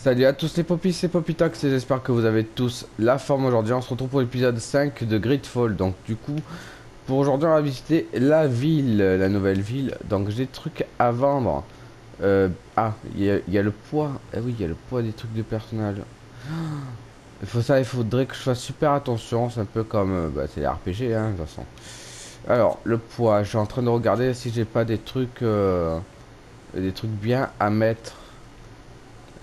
Salut à tous les popis, c'est Popitox et j'espère que vous avez tous la forme aujourd'hui. On se retrouve pour l'épisode 5 de GreedFall. Donc du coup, pour aujourd'hui on va visiter la ville, la nouvelle ville. Donc j'ai des trucs à vendre. Il y a le poids. Eh oui, il y a le poids des trucs de personnage. Il faudrait que je fasse super attention. C'est un peu comme, c'est les RPG hein, de toute façon. Alors, le poids, je suis en train de regarder si j'ai pas des trucs bien à mettre.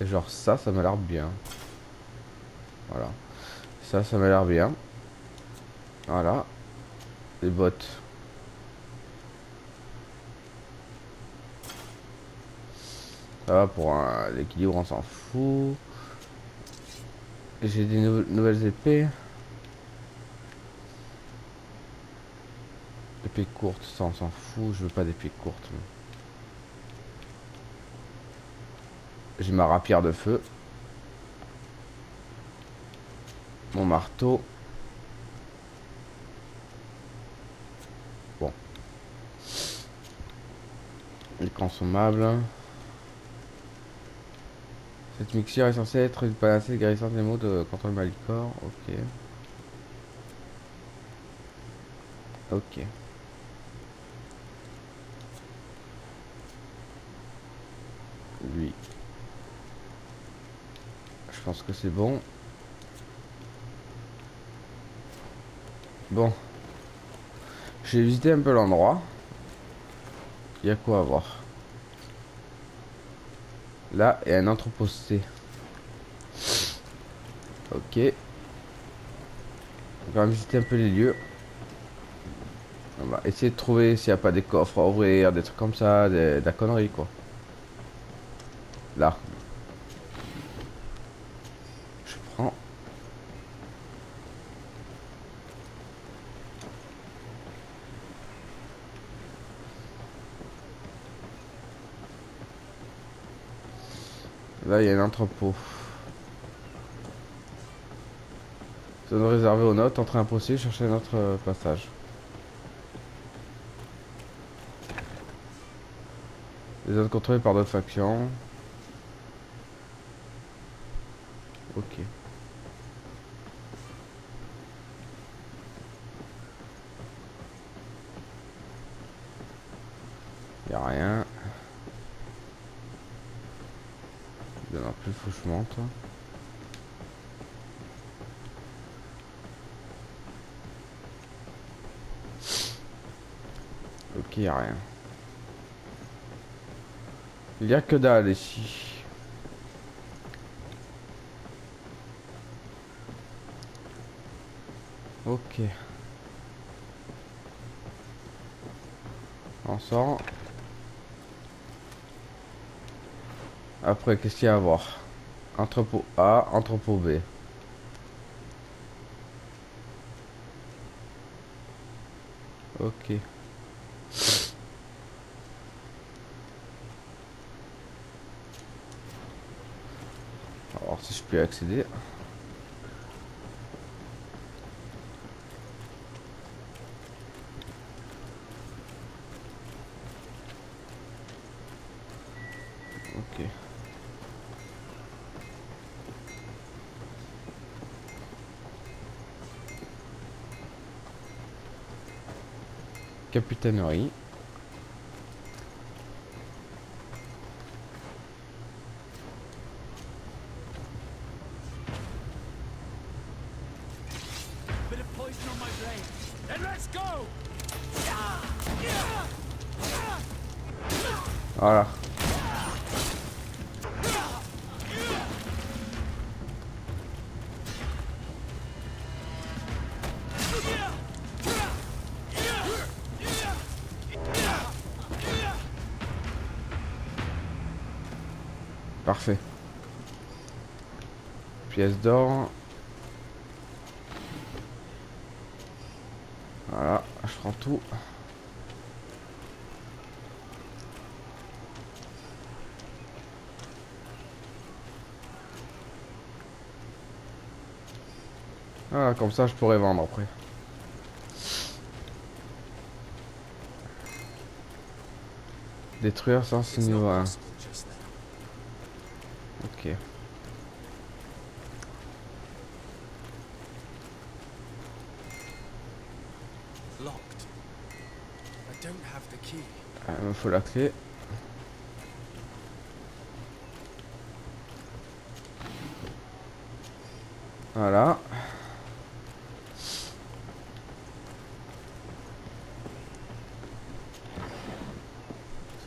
Et genre ça m'a l'air bien. Voilà. Ça m'a l'air bien. Voilà. Les bottes. Ça va pour l'équilibre, on s'en fout. J'ai des nouvelles épées. Épée courte, ça on s'en fout. Je veux pas d'épée courte. J'ai ma rapière de feu. Mon marteau. Bon. Les consommables. Cette mixture est censée être une panacée guérissante des maux contre le mal du corps. Ok. Ok. Lui. Je pense que c'est bon. Bon. J'ai visité un peu l'endroit. Il y a quoi à voir. Là, il y a un entrepôt C. Ok. On va visiter un peu les lieux. On va essayer de trouver s'il n'y a pas des coffres à ouvrir, des trucs comme ça, de la connerie quoi. Là. Je prends. Là, il y a un entrepôt. Zone réservée aux notes, entrée impossible, chercher un autre passage. Les zones contrôlées par d'autres factions. Ok. Y a rien. Il y en a plus, faut que je monte. Ok, y a rien. Il y a que dalle ici. Ok. On sort. Après, qu'est-ce qu'il y a à voir? Entrepôt A, entrepôt B. Ok. Alors si je peux y accéder. Ok. Capitainerie. Voilà. Parfait. Pièce d'or. Voilà, je prends tout. Voilà, comme ça je pourrais vendre après. Détruire ça c'est niveau 1. Ok. Il me faut la clé. Voilà.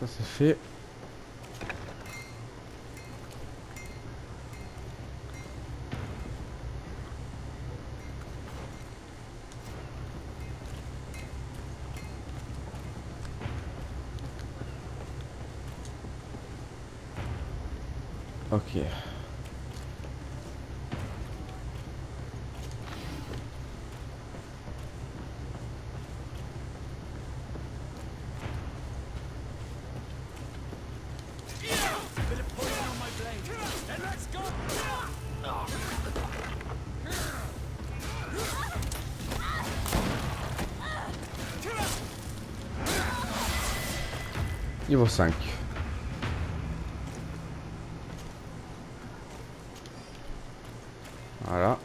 Ça c'est fait. Ok. Niveau 5. Voilà.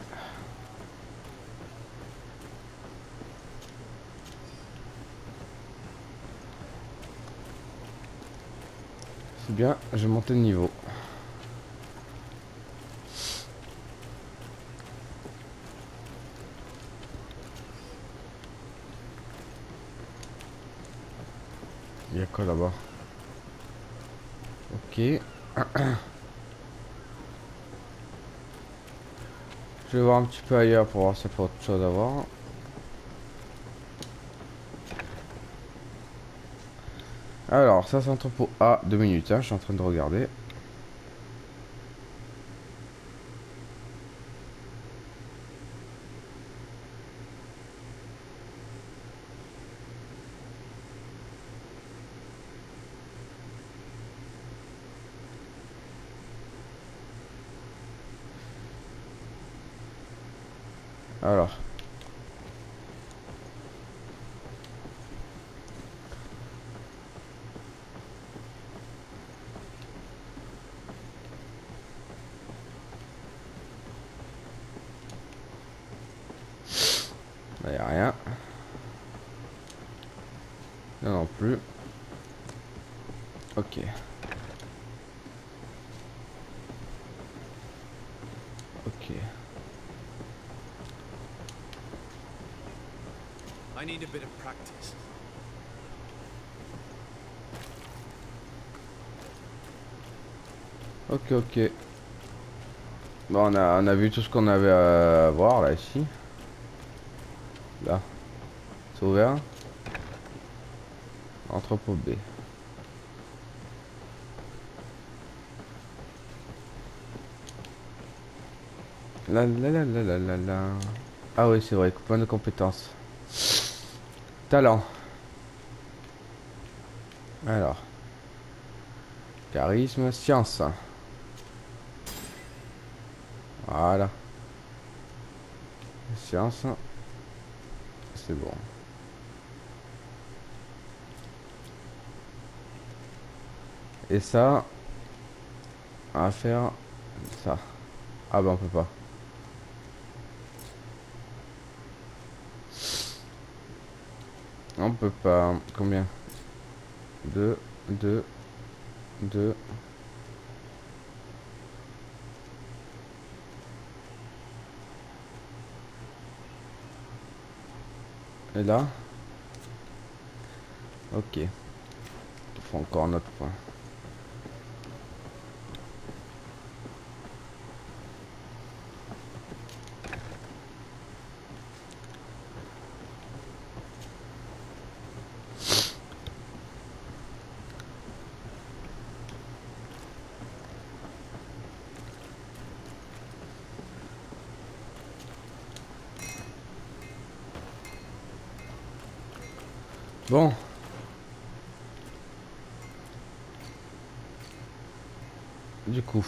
C'est bien, j'ai monté de niveau. Il y a quoi là-bas? Ok. Je vais voir un petit peu ailleurs pour voir s'il y a pas autre chose à voir. Alors, ça c'est entrepôt A, 2 minutes, hein, je suis en train de regarder. Alors. Là, y a rien. Là non plus. Ok. Ok. I need a bit of practice. Ok, ok. Bon, on a vu tout ce qu'on avait à voir là, ici. Là. C'est ouvert. Entrepôt B. La la la la la la la. Ah oui, c'est vrai, point de compétences. Talent. Alors. Charisme, science. Voilà. Science. C'est bon. Et ça. On va faire ça. Ah bah on peut pas. On peut pas. Combien? 2, 2, 2. Et là. Ok. Il faut encore un autre point. Bon. Du coup.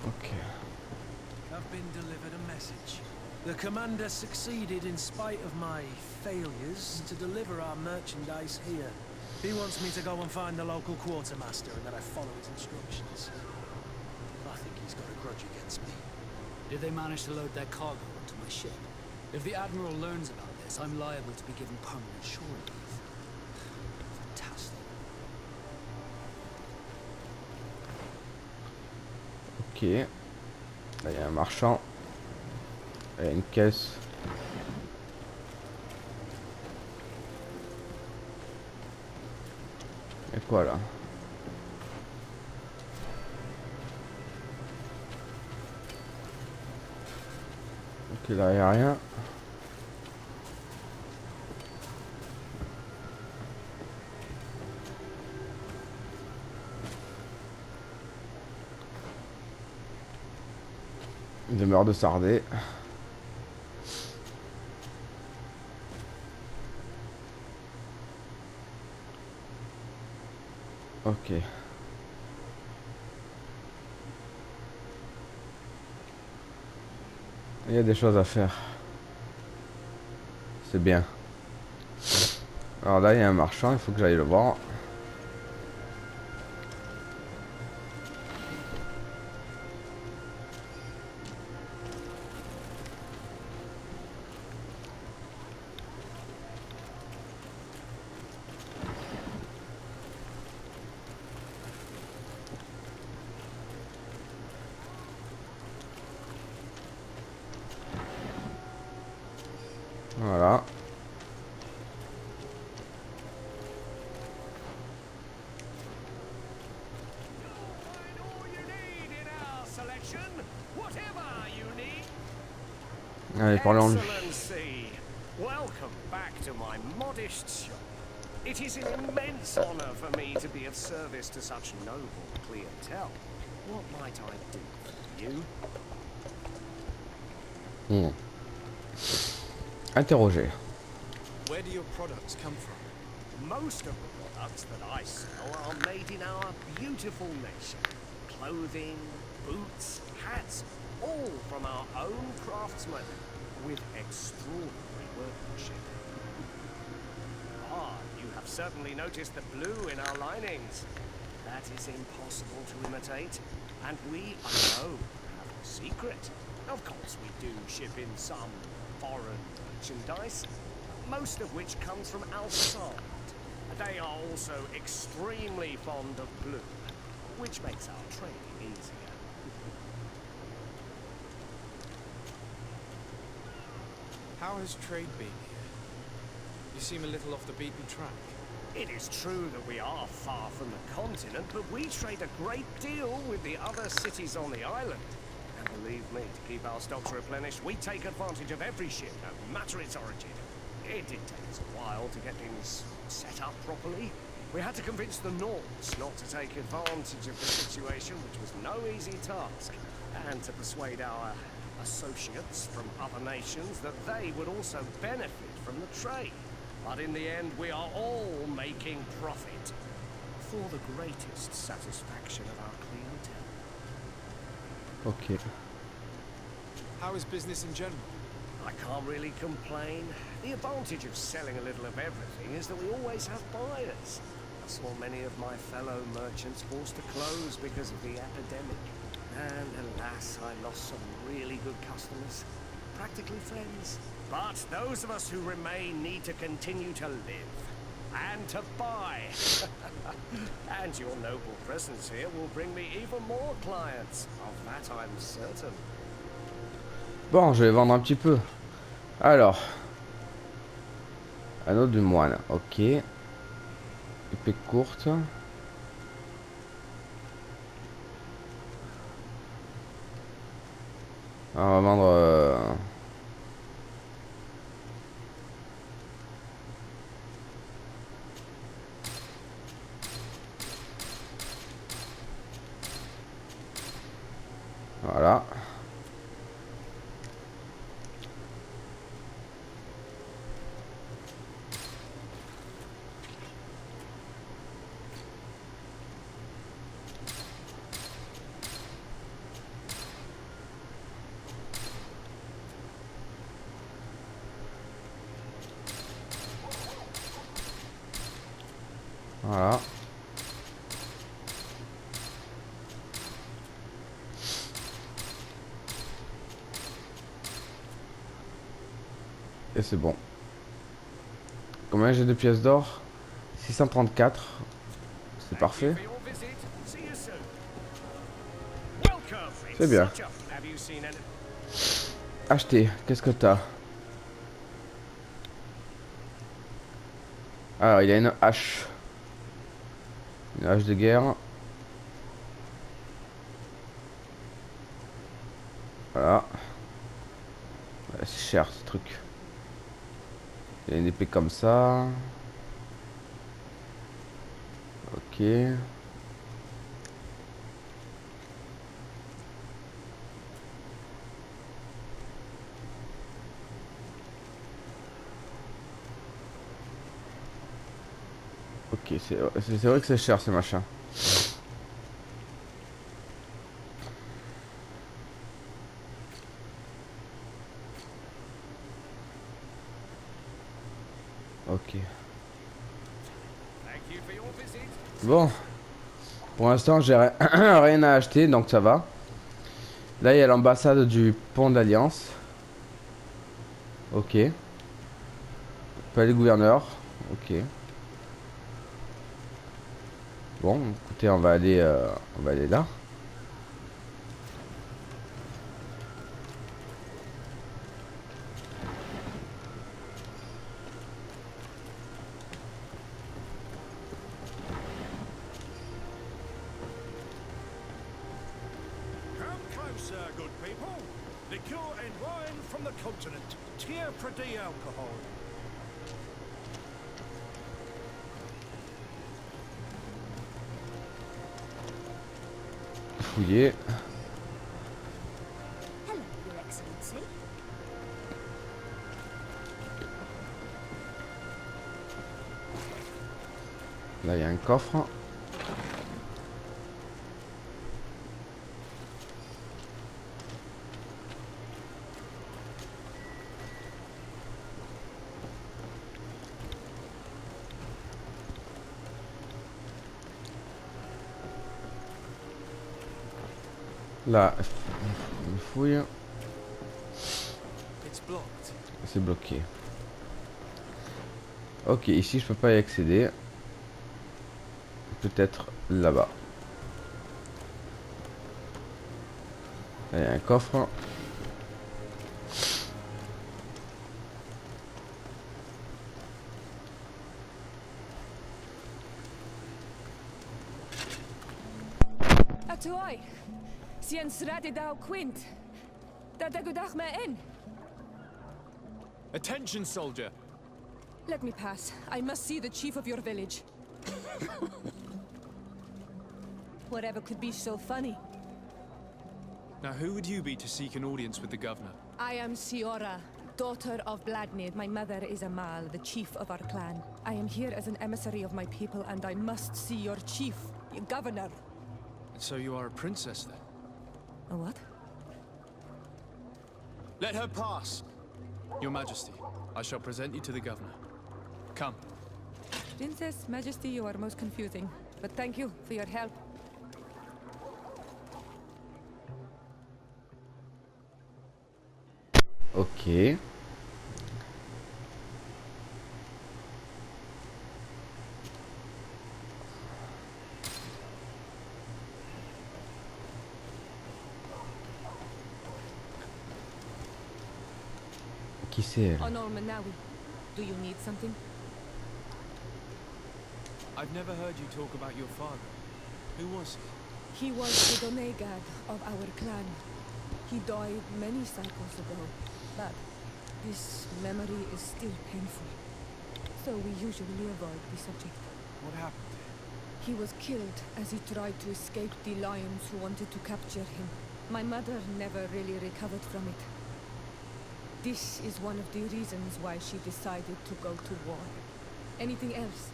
Ok. I've been delivered a message. The commander succeeded in spite of my failures to deliver our merchandise here. He wants me to go and find the local quartermaster and that I follow his instructions. I think he's got a grudge against me. Did they manage to load their cargo onto my ship? If the Admiral learns about this, I'm liable to be given permanent shore leave. Fantastic. Ok. Là, il y a un marchand. Il y a une caisse. Et quoi là? Ok, là, il n'y a rien. Une demeure de Sardé. Ok. Il y a des choses à faire. C'est bien. Alors là, il y a un marchand, il faut que j'aille le voir. Voilà. Allez, parlons lui. Excellency, welcome back to my modest shop. It is an immense honor for me to be of service to such noble clientele. What might I do for you? Interroger. Where do your products come from? Most of the products that I sell are made in our beautiful nation. Clothing, boots, hats, all from our own craftsmen with extraordinary workmanship. Ah, you have certainly noticed the blue in our linings. That is impossible to imitate, and we alone have the secret. Of course, we do ship in some foreign merchandise, most of which comes from outside. They are also extremely fond of blue, which makes our trading easier. How has trade been here? You seem a little off the beaten track. It is true that we are far from the continent, but we trade a great deal with the other cities on the island. And believe me, to keep our stocks replenished, we take advantage of every ship, no matter its origin. It did take us a while to get things set up properly. We had to convince the Nords not to take advantage of the situation, which was no easy task, and to persuade our associates from other nations that they would also benefit from the trade. But in the end, we are all making profit for the greatest satisfaction of our clientele. Ok. How is business in general? I can't really complain. The advantage of selling a little of everything is that we always have buyers. I saw many of my fellow merchants forced to close because of the epidemic. And alas, I lost some really good customers, practically friends. But those of us who remain need to continue to live and to buy. And your noble presence here will bring me even more clients. Of that I'm certain. Bon, je vais vendre un petit peu. Alors. Anneau du moine, ok. Épée courte. On va vendre... Voilà. Voilà. Et c'est bon. Combien j'ai de pièces d'or? 634. C'est parfait. C'est bien. Acheter. Qu'est-ce que t'as? Alors, il y a une hache. Une hache de guerre. Voilà. Ouais, c'est cher ce truc. Il y a une épée comme ça. Ok. Ok, c'est vrai que c'est cher ces machins. Ok. Bon. Pour l'instant, j'ai rien à acheter, donc ça va. Là, il y a l'ambassade du pont de l'Alliance. Ok. Palais gouverneur. Ok. Bon, écoutez, on va aller là. Come closer, good people. Liqueur and wine from the continent. Tier pretty alcohol. Fouiller. Hello, Your Excellency. Là, il y a un coffre. Là, une fouille. C'est bloqué. Ok, ici je peux pas y accéder. Peut-être là-bas. Là, il y a un coffre. Atoy, sien srade dau quint. Dadagudach me in. Attention, soldier! Let me pass. I must see the chief of your village. Whatever could be so funny. Now, who would you be to seek an audience with the governor? I am Siora, daughter of Bladnid. My mother is Amal, the chief of our clan. I am here as an emissary of my people, and I must see your chief, your governor. And so you are a princess, then? A what? Let her pass! Your Majesty, I shall present you to the governor. Come. Princess, Majesty, you are most confusing. But thank you for your help. Ok. Qui c'est elle? Honor Manawi, do you need something? I've never heard you talk about your father. Who was he? He was the Donegad of our clan. He died many cycles ago, but this memory is still painful. So we usually avoid the subject. What happened? He was killed as he tried to escape the lions who wanted to capture him. My mother never really recovered from it. This is one of the reasons why she decided to go to war. Anything else?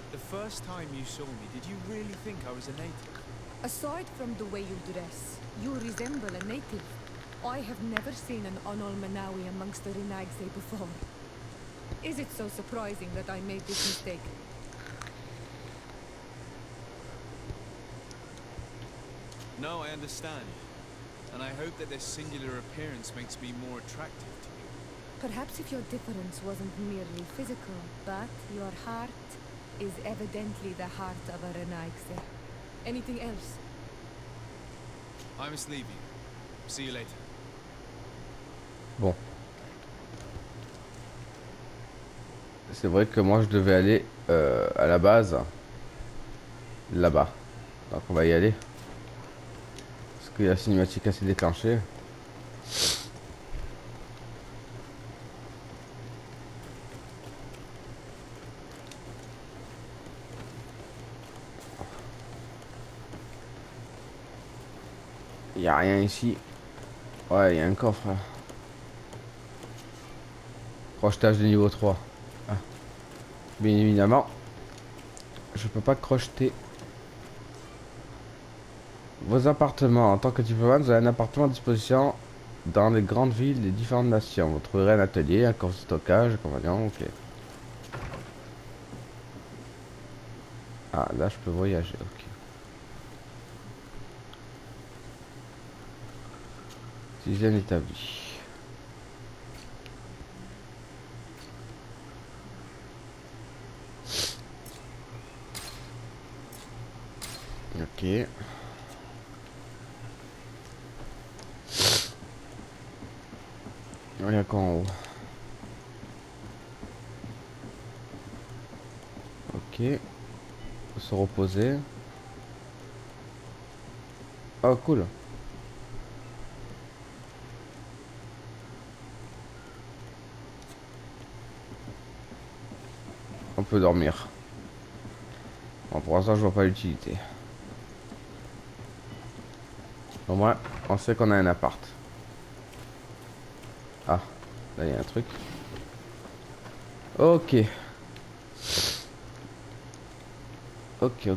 The first time you saw me, did you really think I was a native? Aside from the way you dress, you resemble a native. I have never seen an Onol Manawi amongst the Renagse before. Is it so surprising that I made this mistake? No, I understand. And I hope that this singular appearance makes me more attractive to you. Perhaps if your difference wasn't merely physical, but your heart is evidently the heart of a Renaigse. Anything else? I must leave you. See you later. Bon. C'est vrai que moi je devais aller à la base là-bas. Donc on va y aller. Parce que la cinématique s'est déclenchée. Il n'y a rien ici. Ouais, il y a un coffre. Crochetage de niveau 3. Ah. Bien évidemment, je peux pas crocheter. Vos appartements. En tant que diplomate, vous avez un appartement à disposition dans les grandes villes des différentes nations. Vous trouverez un atelier, un coffre de stockage, un compagnon, ok. Ah, là je peux voyager, ok. Hygiène établie. Ok. Il y a quoi en haut? Ok. Se reposer. Oh cool. On peut dormir. Bon, pour l'instant je vois pas l'utilité. Au moins on sait qu'on a un appart. Ah, là il y a un truc. Ok. Ok.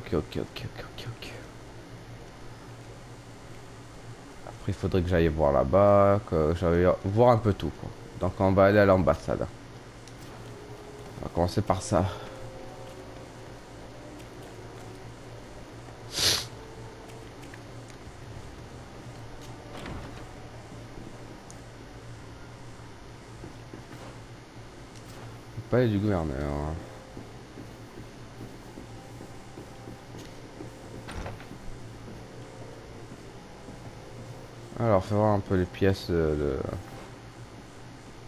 Après il faudrait que j'aille voir là-bas, que j'aille voir un peu tout, quoi. Donc on va aller à l'ambassade. On va commencer par ça. Le palais du gouverneur. Alors, fais voir un peu les pièces de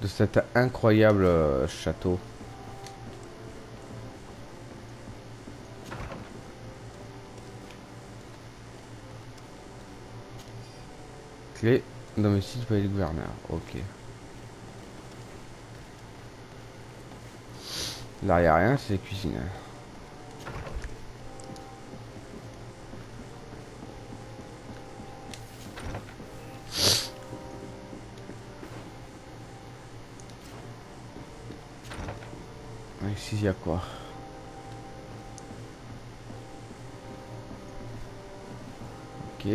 cet incroyable château. Clé, domicile du palais du gouverneur. Ok. Là, il n'y a rien, c'est cuisine. Ici, il y a quoi? Ok.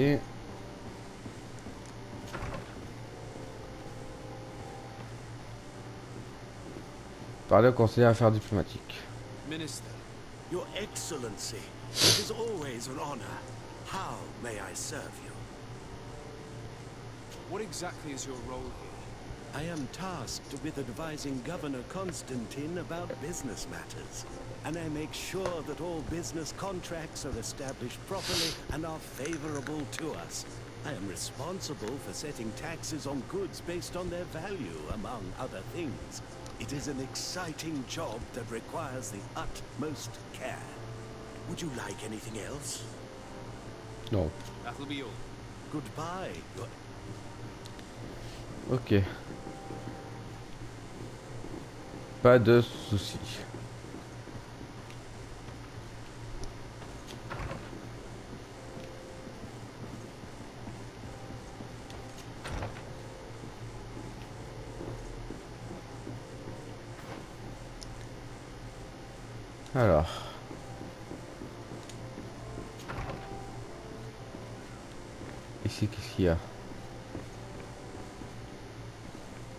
Parler au conseiller à affaires diplomatiques. Minister, Your Excellency, it is always an honor. How may I serve you? what exactly is your role here? I am tasked with advising Governor Constantine about business matters, and I make sure that all business contracts are established properly and are favorable to us. I am responsible for setting taxes on goods based on their value, among other things. It is an exciting job that requires the utmost care. Would you like anything else? Non. That'll be all. Goodbye, Your Ok. Pas de soucis. Alors. Ici, qu'est-ce qu'il y a?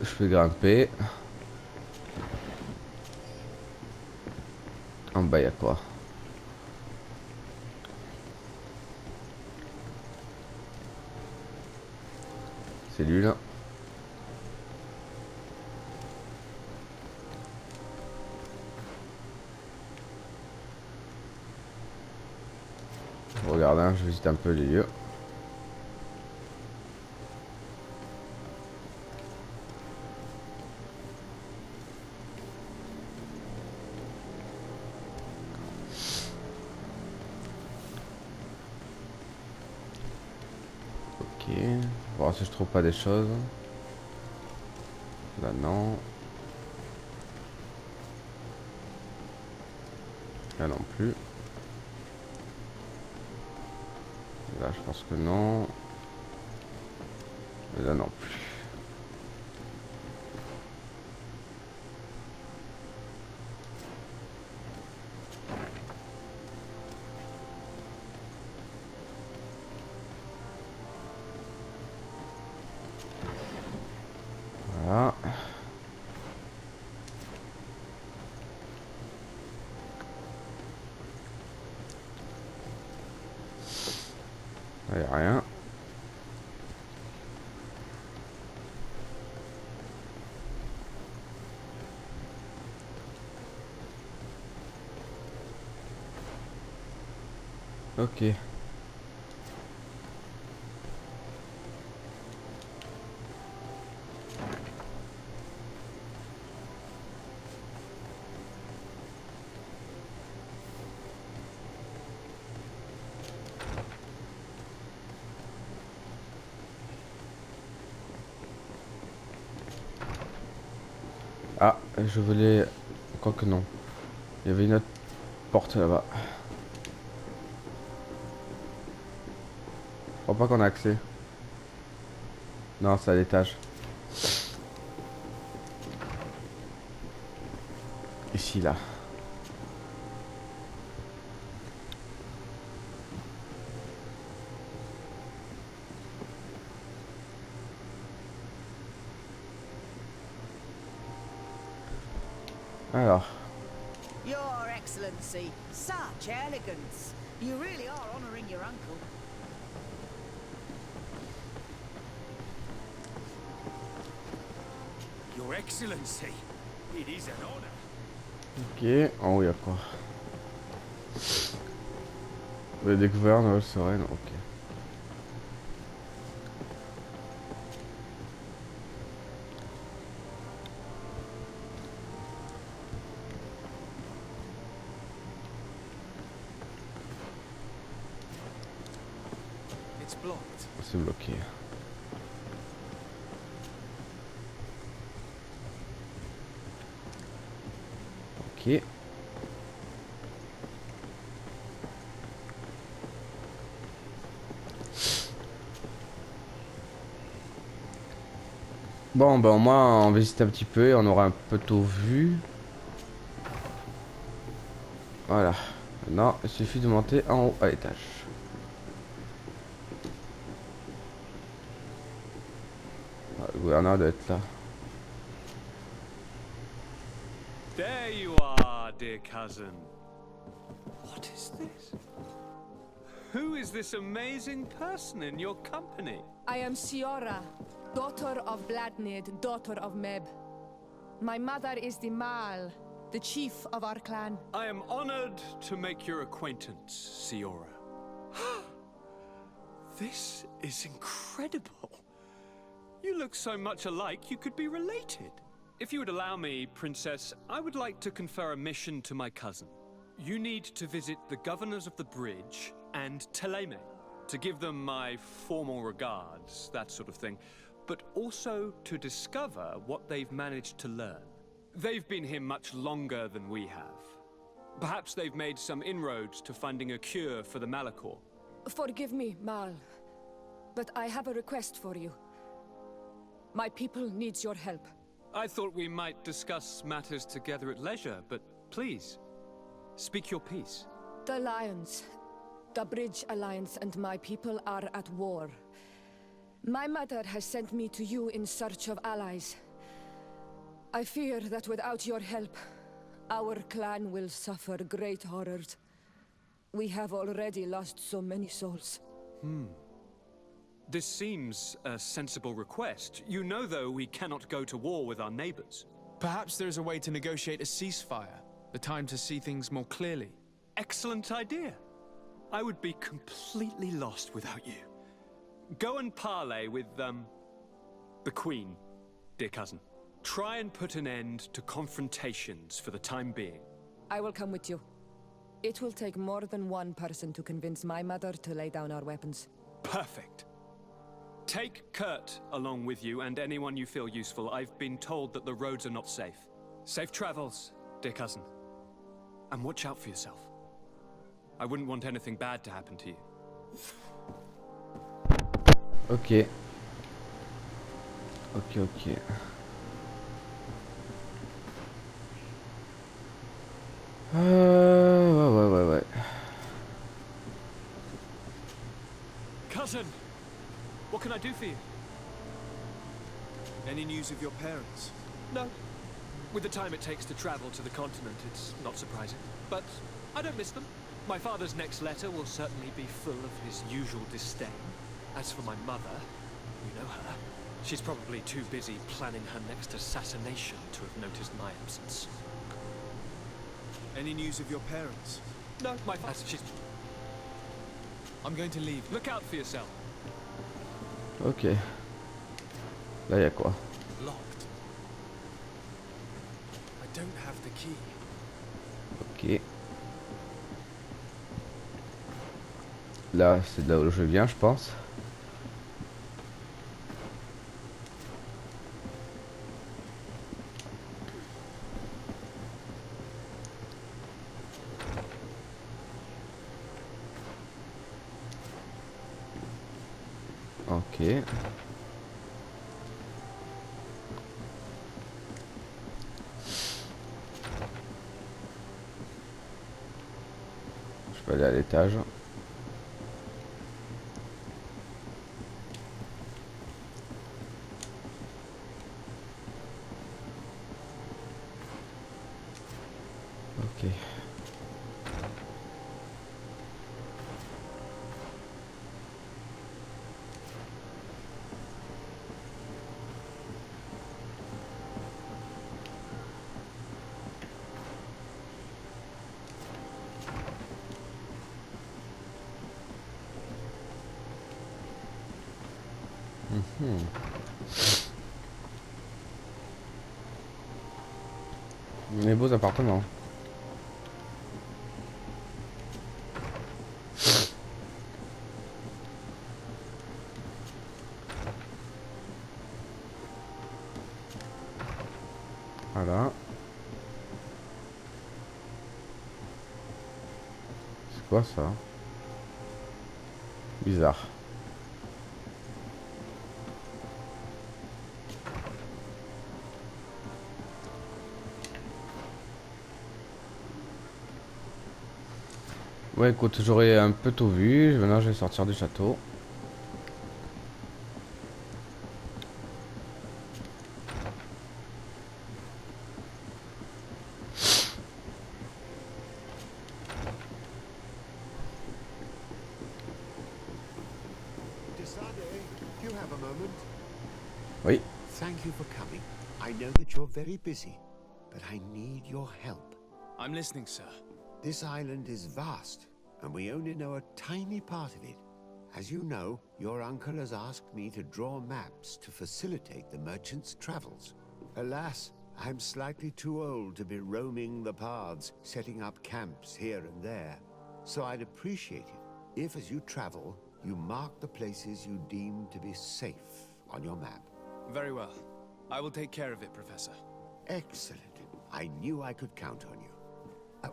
Je peux grimper. bas, y'a quoi? C'est lui là. Regarde, hein, je visite un peu les lieux. Ok, voir si je trouve pas des choses. Là non. Là non plus. Là je pense que non. Et là non plus. Voilà. Il n'y a rien. Ok. Ah, je voulais... Quoique non. Il y avait une autre porte là-bas. Je crois pas qu'on a accès. Non, c'est à l'étage. Ici, là. Alors. Your Excellency, such elegance. You really are honoring your uncle. Your Excellency, it is an honor. Ok. En haut, il y a quoi? Vous avez découvert nouvelle sereine. Ok. It's blocked. C'est bloqué. Ok. Bon, ben au moins on visite un petit peu et on aura un peu tout vu. Voilà. Maintenant, il suffit de monter en haut à l'étage. Ah, le gouverneur doit être là. There you are, dear cousin. What is this? Who is this amazing person in your company? I am Siora, daughter of Bladnid, daughter of Meb. My mother is the Mal, the chief of our clan. I am honored to make your acquaintance, Siora. This is incredible. You look so much alike you could be related. If you would allow me, Princess, I would like to confer a mission to my cousin. You need to visit the governors of the bridge and Teleme, to give them my formal regards, that sort of thing, but also to discover what they've managed to learn. They've been here much longer than we have. Perhaps they've made some inroads to finding a cure for the Malachor. Forgive me, Mal, but I have a request for you. My people needs your help. I thought we might discuss matters together at leisure, but please, speak your piece. The Lions, the Bridge Alliance and my people are at war. My mother has sent me to you in search of allies. I fear that without your help, Our clan will suffer great horrors. We have already lost so many souls. This seems a sensible request. You know, though, we cannot go to war with our neighbors. Perhaps there's a way to negotiate a ceasefire. The time to see things more clearly. Excellent idea. I would be completely lost without you. Go and parley with, the Queen, dear cousin. Try and put an end to confrontations for the time being. I will come with you. It will take more than one person to convince my mother to lay down our weapons. Perfect. Take Kurt along with you and anyone you feel useful. I've been told that the roads are not safe. Safe travels, dear cousin. And watch out for yourself. I wouldn't want anything bad to happen to you. Ok. Ok. Ouais. Cousin! What can I do for you? Any news of your parents? No. With the time it takes to travel to the continent, it's not surprising. But I don't miss them. My father's next letter will certainly be full of his usual disdain. As for my mother, you know her. She's probably too busy planning her next assassination to have noticed my absence. Any news of your parents? No, my father. I'm going to leave. Look out for yourself. Ok. Là, y'a quoi? Locked. I don't have the key. Ok. Là, c'est de là où je viens, je pense. Ok. Je peux aller à l'étage. Ok. Les beaux appartements. Voilà. C'est quoi ça? Bizarre. Ouais, écoute, j'aurais un peu tout vu. Maintenant, je vais sortir du château. Do you have a moment? Oui. Thank you for coming. I know that you're very busy, but I need your help. I'm listening, sir. This island is vast, and we only know a tiny part of it. As you know, your uncle has asked me to draw maps to facilitate the merchant's travels. Alas, I'm slightly too old to be roaming the paths, setting up camps here and there. So I'd appreciate it if, as you travel, you mark the places you deem to be safe on your map. Very well. I will take care of it, Professor. Excellent. I knew I could count on you.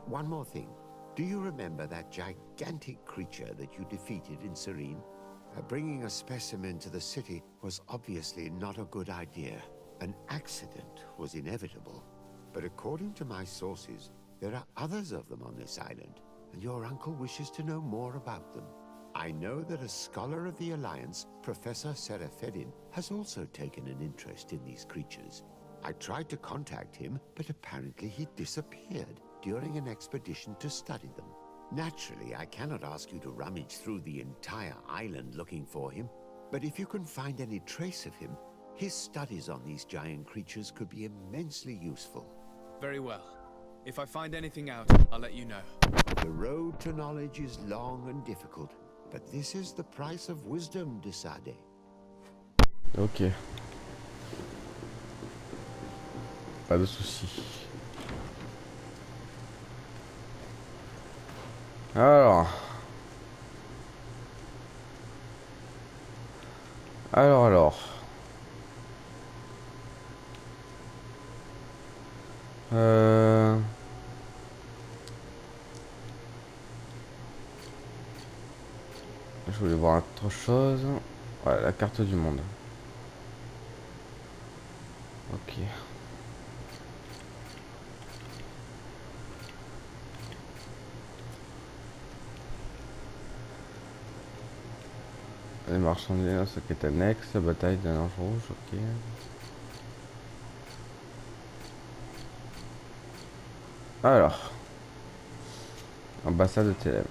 One more thing. Do you remember that gigantic creature that you defeated in Serene? Bringing a specimen to the city was obviously not a good idea. An accident was inevitable. But according to my sources, there are others of them on this island, and your uncle wishes to know more about them. I know that a scholar of the Alliance, Professor Serafedin, has also taken an interest in these creatures. I tried to contact him, but apparently he disappeared during an expedition to study them. Naturally, I cannot ask you to rummage through the entire island looking for him, but if you can find any trace of him, his studies on these giant creatures could be immensely useful. Very well. If I find anything out, I'll let you know. The road to knowledge is long and difficult, but this is the price of wisdom, Desade. Ok. Pas de soucis. Alors. Alors. Je voulais voir autre chose. Ouais, la carte du monde. Ok. Les marchandises, ce qui est annexe, bataille d'un ange rouge, ok. Alors. Ambassade de Télème.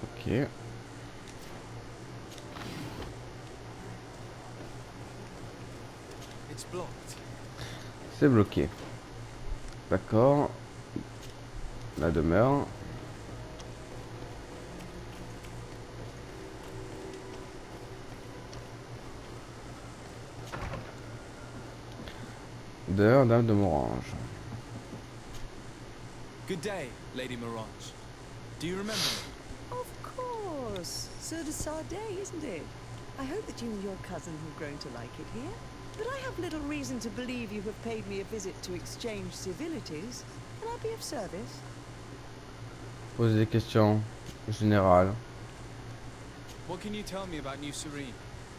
Ok. C'est bloqué. D'accord. La demeure. Demeure dame de Morange. Good day, Lady Morange. Do you remember me? Of course. Sir de Sardet, isn't it? I hope that you and your cousin have grown to like it here. But I have little reason to believe you have paid me a visit to exchange civilities. Can I be of service? Posez des questions générales. What can you tell me about New Serene?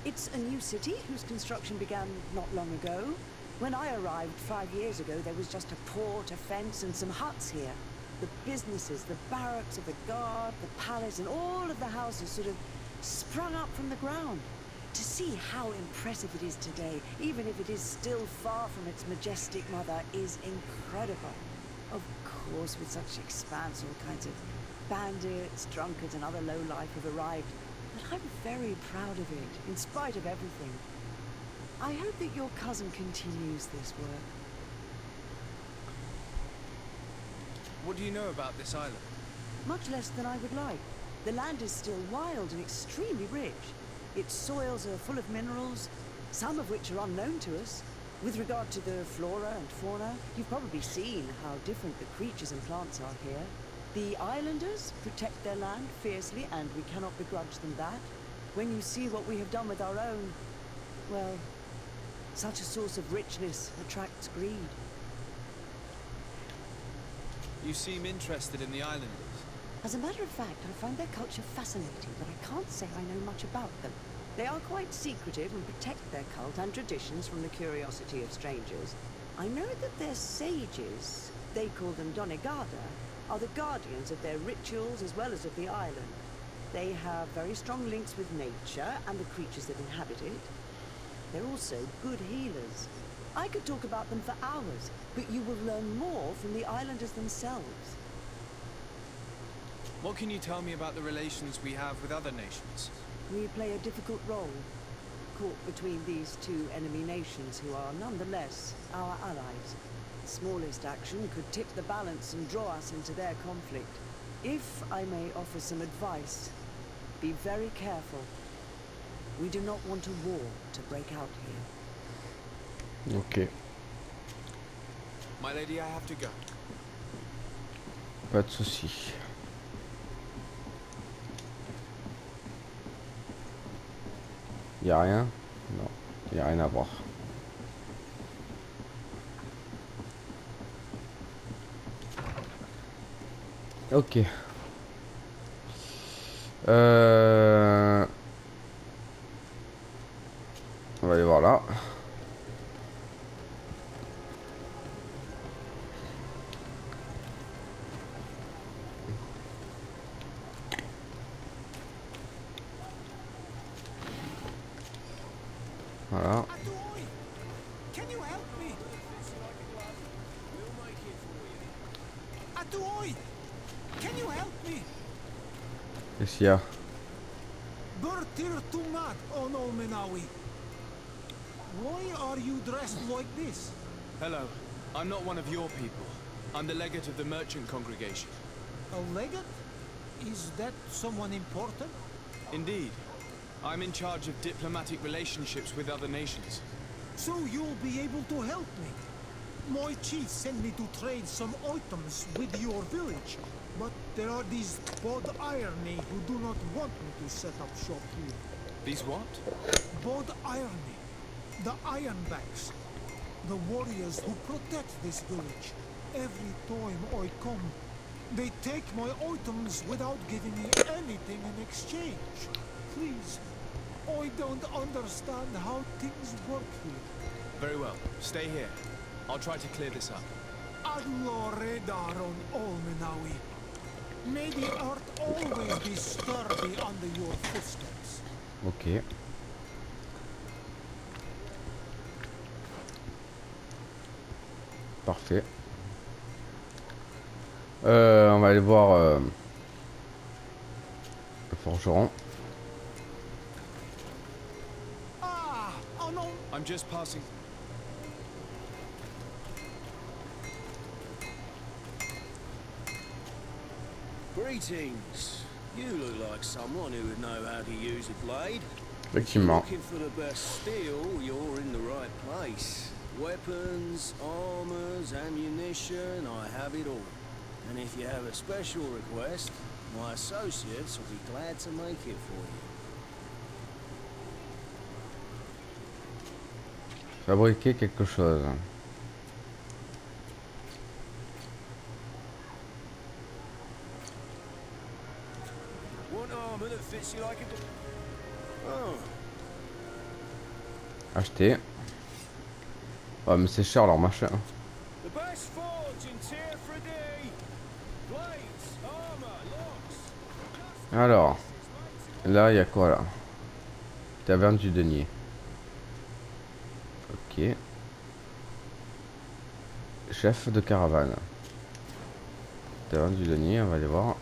It's a new city whose construction began not long ago. When I arrived 5 years ago, there was just a port, a fence, and some huts here. The businesses, the barracks of the guard, the palace, and all of the houses sort of sprung up from the ground. To see how impressive it is today, even if it is still far from its majestic mother, is incredible. Of course, with such expanse, all kinds of bandits, drunkards, and other lowlife have arrived. But I'm very proud of it, in spite of everything. I hope that your cousin continues this work. What do you know about this island? Much less than I would like. The land is still wild and extremely rich. Its soils are full of minerals, some of which are unknown to us. With regard to the flora and fauna, you've probably seen how different the creatures and plants are here. The islanders protect their land fiercely, and we cannot begrudge them that. When you see what we have done with our own, well, such a source of richness attracts greed. You seem interested in the islanders. As a matter of fact, I find their culture fascinating, but I can't say I know much about them. They are quite secretive and protect their cult and traditions from the curiosity of strangers. I know that their sages, they call them Donegada, are the guardians of their rituals as well as of the island. They have very strong links with nature and the creatures that inhabit it. They're also good healers. I could talk about them for hours, but you will learn more from the islanders themselves. What can you tell me about the relations we have with other nations? We play a difficult role, caught between these two enemy nations who are nonetheless our allies. The smallest action could tip the balance and draw us into their conflict. If I may offer some advice, be very careful. We do not want a war to break out here. Ok. My lady, I have to go. Pas de soucis. Y'a rien? Non, y'a rien à voir. Ok. On va aller voir là. Voilà. Can you help me? Atoy! Can you help me? Qu'est-ce qu'il y a? Bertir Tumat on Olmenawi. Why are you dressed like this? Hello. I'm not one of your people. I'm the legate of the merchant congregation. A legate? Is that someone important? Indeed. I'm in charge of diplomatic relationships with other nations. So you'll be able to help me. My chief sent me to trade some items with your village, but there are these Bod Irony who do not want me to set up shop here. These what? Bod Irony, the Ironbacks, the warriors who protect this village. Every time I come, they take my items without giving me anything in exchange. Please, I don't understand how things work here. Very well. Stay here. I'll try to clear this up. Allah Redar on Olmenawi. May the earth always be sturdy under your footsteps. Ok. Parfait. On va aller voir le forgeron. Ah, oh no. I'm just passing. Greetings. You look like someone who would know how to use a blade. Effectivement. Looking for the best steel, you're in the right place. Weapons, armors, ammunition, I have it all. And if you have a special request, my associates will be glad to make it for you. Fabriquer quelque chose. Want armor that fits you like a... Oh. Acheter. Ouais, mais c'est cher leur machin. The best forge in Tier 3D. Blades, armor, locks. Alors, là il y a quoi là? Taverne du denier. Ok. Chef de caravane. Taverne du denier, on va aller voir.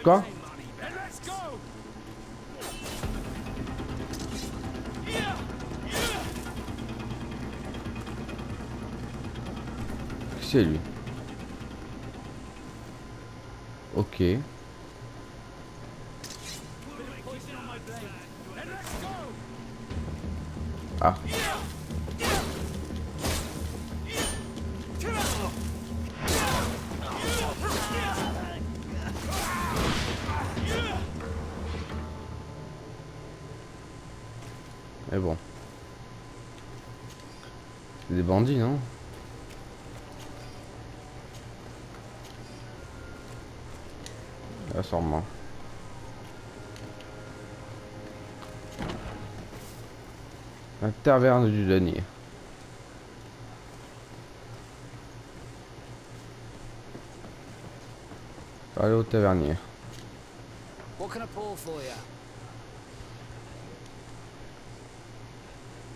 Quoi? Qui c'est lui? Ok. Ah. Mais bon. C'est des bandits, non? Là, sûrement. La taverne du denier. Allez au tavernier. What can I pour for you?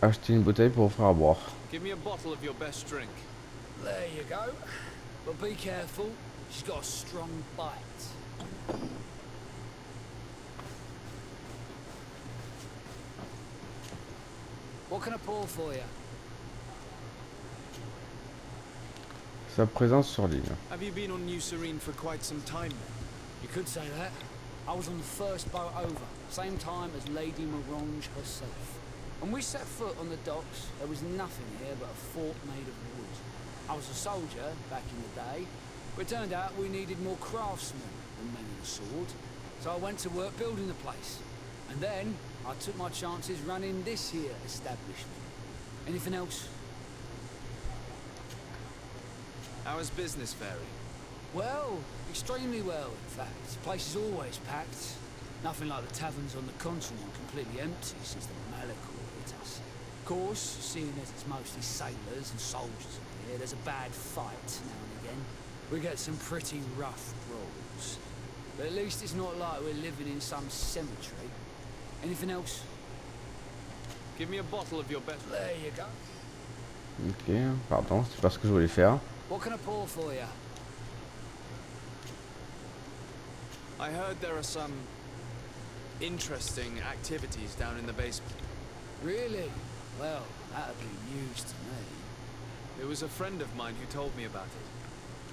Acheter une bouteille pour offrir à boire. Give me a bottle of your best drink. There you go. But be careful. She's got a strong bite. What can I pour for you? Sa présence sur l'île. Have you been on New Serene for quite some time then? You could say that. I was on the first boat over, same time as Lady Morange herself. When we set foot on the docks, there was nothing here but a fort made of wood. I was a soldier back in the day, but it turned out we needed more craftsmen than men with a sword. So I went to work building the place. And then I took my chances running this here establishment. Anything else? How is business faring? Well, extremely well, in fact. The place is always packed. Nothing like the taverns on the continent completely empty since the Malachor hit us. Of course, seeing as it's mostly sailors and soldiers in here, there's a bad fight now and again. We get some pretty rough rules. But at least it's not like we're living in some cemetery. Anything else? Give me a bottle of your best. There you go. Ok, pardon, c'est pas ce que je voulais faire. What can I pour for you? I heard there are some interesting activities down in the basement. Really? Well, that'd be news to me. It was a friend of mine who told me about it.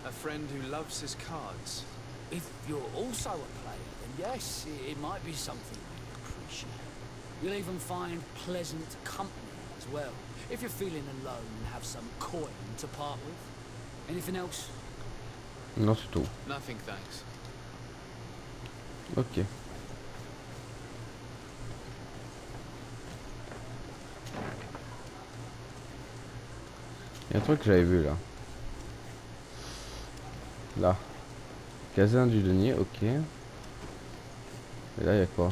A friend who loves his cards. If you're also a player, then yes, it might be something we appreciate. You'll even find pleasant company as well, if you're feeling alone and have some coin to part with. Anything else? Non, c'est tout. Nothing, thanks. Ok. Il y a un truc que j'avais vu là. Là. Casin du denier, ok. Et là, il y a quoi?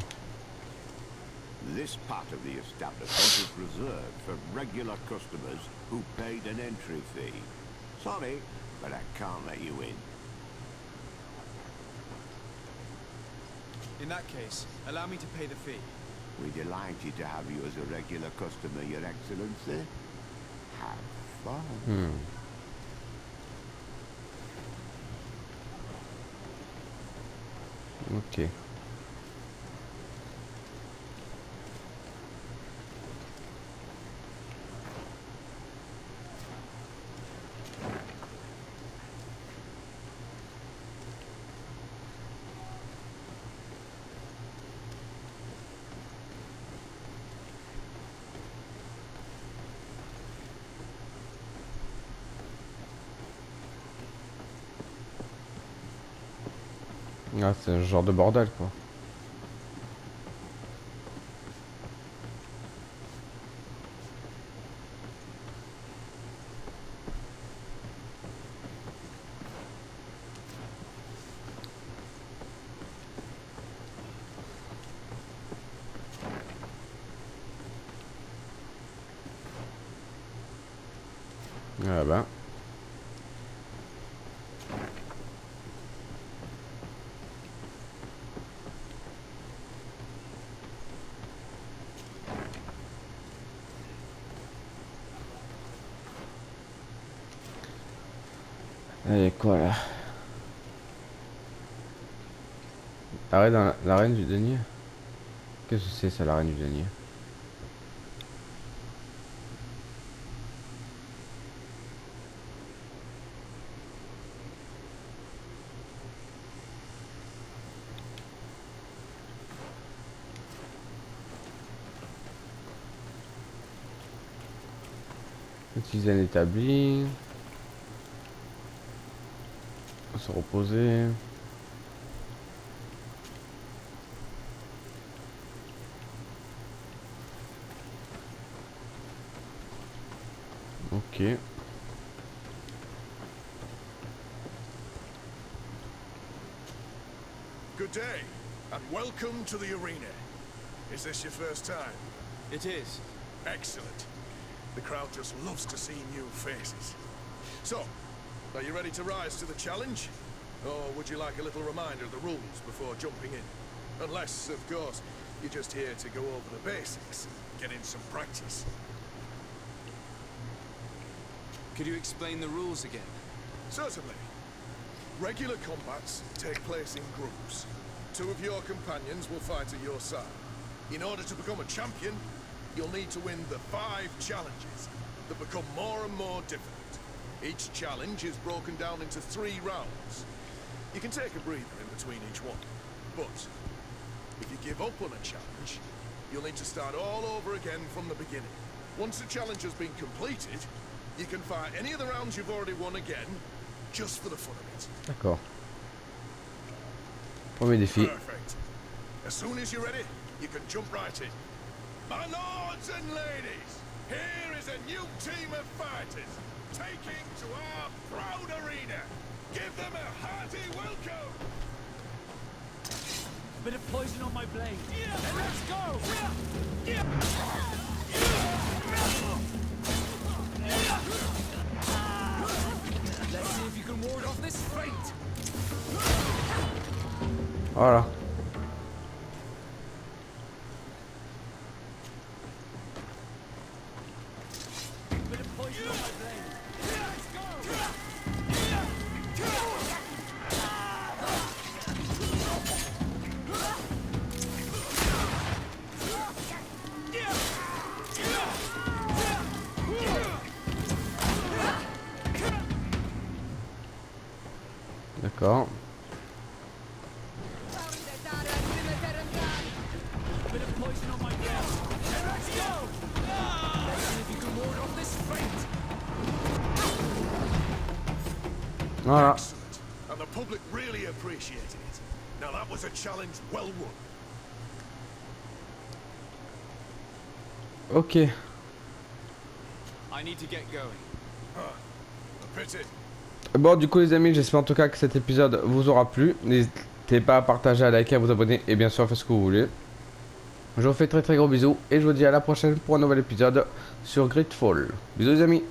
This part of the establishment is reserved for regular customers who paid an entry fee. Sorry, but I can't let you in. In that case, allow me to pay the fee. We're delighted to have you as a regular customer, Your Excellency. Have fun. Ok. Ah, c'est un genre de bordel quoi. Ah ben. Et quoi là? Arrête dans l'arène du denier. Qu'est-ce que c'est ça, l'arène du denier? Utiliser un établi. Se reposer. Ok. Good day, and welcome to the arena. Is this your first time? It is. Excellent. The crowd just loves to see new faces. So, are you ready to rise to the challenge? Or would you like a little reminder of the rules before jumping in? Unless, of course, you're just here to go over the basics, get in some practice. Could you explain the rules again? Certainly. Regular combats take place in groups. 2 of your companions will fight at your side. In order to become a champion, you'll need to win the 5 challenges that become more and more difficult. Each challenge is broken down into 3 rounds. You can take a breather in between each one, but if you give up on a challenge, you'll need to start all over again from the beginning. Once the challenge has been completed, you can fight any of the rounds you've already won again, just for the fun of it. D'accord. Premier défi. Perfect. As soon as you're ready, you can jump right in. My lords and ladies, here is a new team of fighters, taking to our proud arena. Give them a hearty welcome! Bit of poison on my blade. And let's go! Let's see if you can Voilà. D'accord. Voilà. Excellent. And the public really appreciated it. Now that was a challenge well won. Ok. I need to get going. A pity. Bon, du coup les amis, j'espère en tout cas que cet épisode vous aura plu. N'hésitez pas à partager, à liker, à vous abonner et bien sûr à faire ce que vous voulez. Je vous fais très gros bisous et je vous dis à la prochaine pour un nouvel épisode sur GreedFall. Bisous les amis.